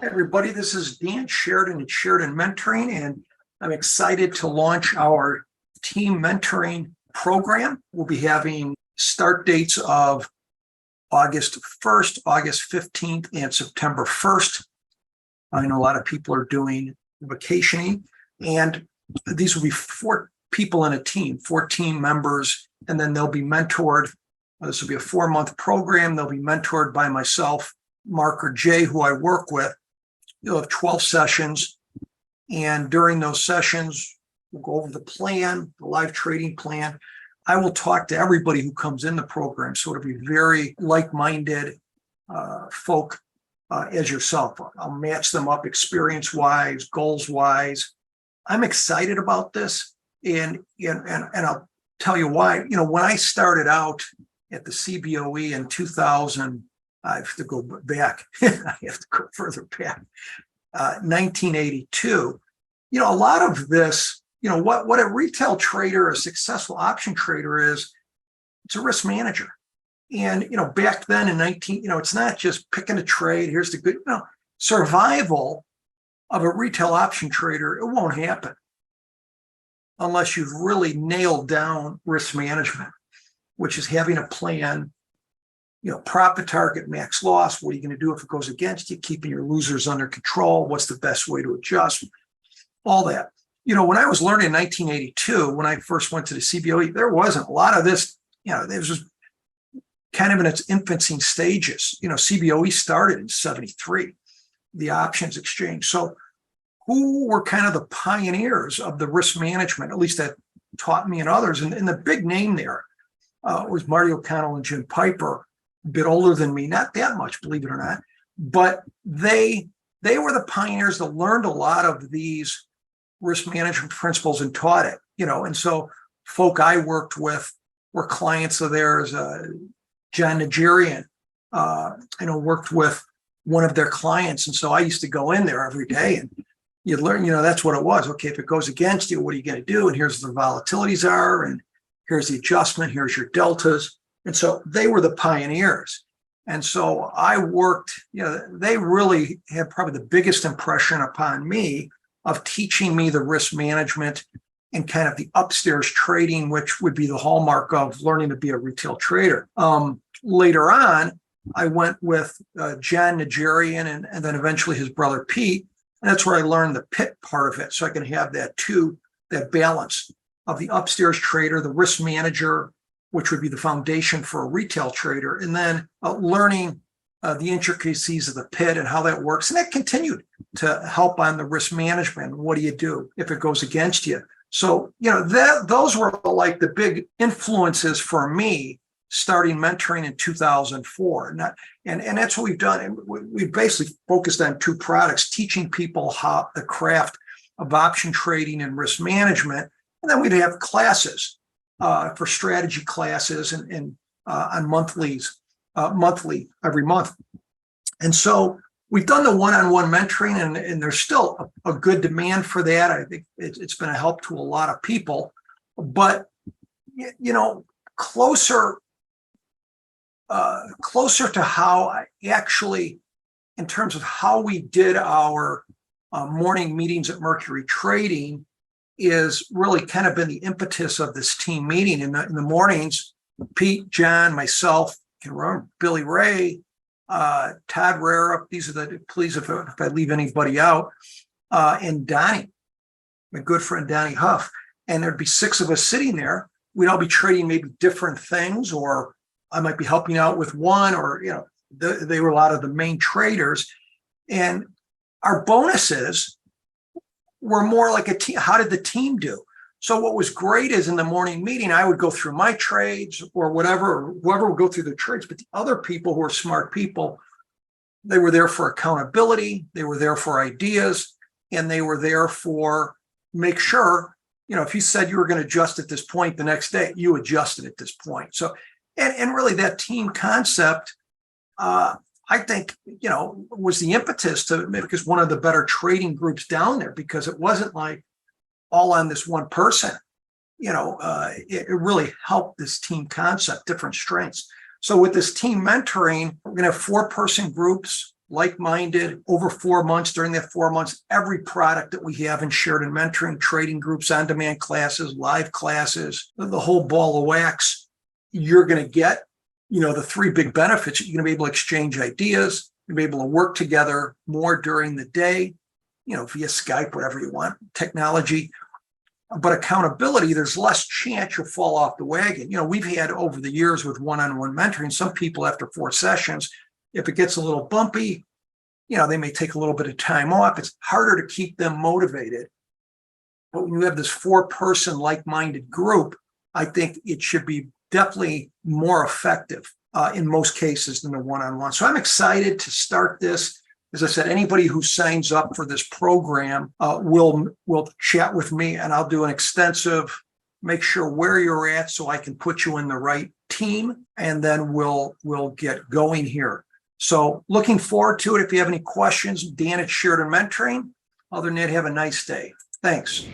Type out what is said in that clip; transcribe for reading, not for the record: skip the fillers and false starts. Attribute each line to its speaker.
Speaker 1: Everybody, this is Dan Sheridan at Sheridan Mentoring, and I'm excited to launch our team mentoring program. We'll be having start dates of August 1st, August 15th, and September 1st. I know a lot of people are doing vacationing, and these will be 4 people in a team, 4 team members, and then they'll be mentored. This will be a 4-month program. They'll be mentored by myself, Mark, or Jay, who I work with. You'll have 12 sessions, and during those sessions, we'll go over the plan, the live trading plan. I will talk to everybody who comes in the program, so it'll be very like-minded folk as yourself. I'll match them up experience-wise, goals-wise. I'm excited about this, and I'll tell you why. You know, when I started out at the CBOE in 2000, I have to go back. I have to go further back. 1982. You know, a lot of this, you know, what a retail trader, a successful option trader is, it's a risk manager. And, you know, back then in it's not just picking a trade. Here's the good, survival of a retail option trader, it won't happen unless you've really nailed down risk management, which is having a plan. Profit target, max loss. What are you going to do if it goes against you? Keeping your losers under control. What's the best way to adjust? All that. When I was learning in 1982, when I first went to the CBOE, there wasn't a lot of this. It was just kind of in its infancy stages. CBOE started in 73, the options exchange. So who were kind of the pioneers of the risk management, at least that taught me and others? And the big name there was Marty O'Connell and Jim Piper. A bit older than me, not that much, believe it or not, but they were the pioneers that learned a lot of these risk management principles and taught it, and so folk I worked with were clients of theirs. John Nigerian, worked with one of their clients, and so I used to go in there every day, and you'd learn, that's what it was. Okay, if it goes against you, what are you going to do? And here's the volatilities are, and here's the adjustment, here's your deltas. And so they were the pioneers. And so I worked, they really had probably the biggest impression upon me of teaching me the risk management and kind of the upstairs trading, which would be the hallmark of learning to be a retail trader. Later on, I went with John Nigerian and then eventually his brother Pete. And that's where I learned the pit part of it. So I can have that balance of the upstairs trader, the risk manager, which would be the foundation for a retail trader, and then learning the intricacies of the pit and how that works. And that continued to help on the risk management. What do you do if it goes against you? So, those were like the big influences for me starting mentoring in 2004. And that's what we've done. And we basically focused on 2 products, teaching people how the craft of option trading and risk management. And then we'd have classes for strategy classes and on monthly every month. And so we've done the one-on-one mentoring, and there's still a good demand for that. I think it's been a help to a lot of people, but closer to how I actually, in terms of how we did our morning meetings at Mercury Trading, is really kind of been the impetus of this team meeting. In the mornings, Pete, John, myself, can remember Billy Ray, Todd Rara, these are please if I leave anybody out, and Donnie, my good friend Donnie Huff. And there'd be 6 of us sitting there. We'd all be trading maybe different things, or I might be helping out with one, or, they were a lot of the main traders. And our bonuses were more like a team. How did the team do? So what was great is in the morning meeting, I would go through my trades or whatever, or whoever would go through the trades. But the other people who were smart people, they were there for accountability. They were there for ideas, and they were there for make sure, if you said you were going to adjust at this point the next day, you adjusted at this point. So, and really that team concept, I think, was the impetus to make us one of the better trading groups down there, because it wasn't like all on this one person. It really helped this team concept, different strengths. So with this team mentoring, we're going to have 4-person groups like-minded over 4 months. During that 4 months, every product that we have in Sheridan Mentoring, trading groups, on-demand classes, live classes, the whole ball of wax, you're going to get, the three big benefits. You're going to be able to exchange ideas. You'll be able to work together more during the day, via Skype, whatever you want, technology. But accountability, there's less chance you'll fall off the wagon. We've had over the years with one-on-one mentoring, some people after 4 sessions, if it gets a little bumpy, they may take a little bit of time off. It's harder to keep them motivated. But when you have this 4-person like-minded group, I think it should be definitely more effective in most cases than the one-on-one. So I'm excited to start this. As I said, anybody who signs up for this program will chat with me, and I'll do an extensive, make sure where you're at so I can put you in the right team, and then we'll get going here. So looking forward to it. If you have any questions, Dan at Sheridan Mentoring. Other than that, have a nice day. Thanks.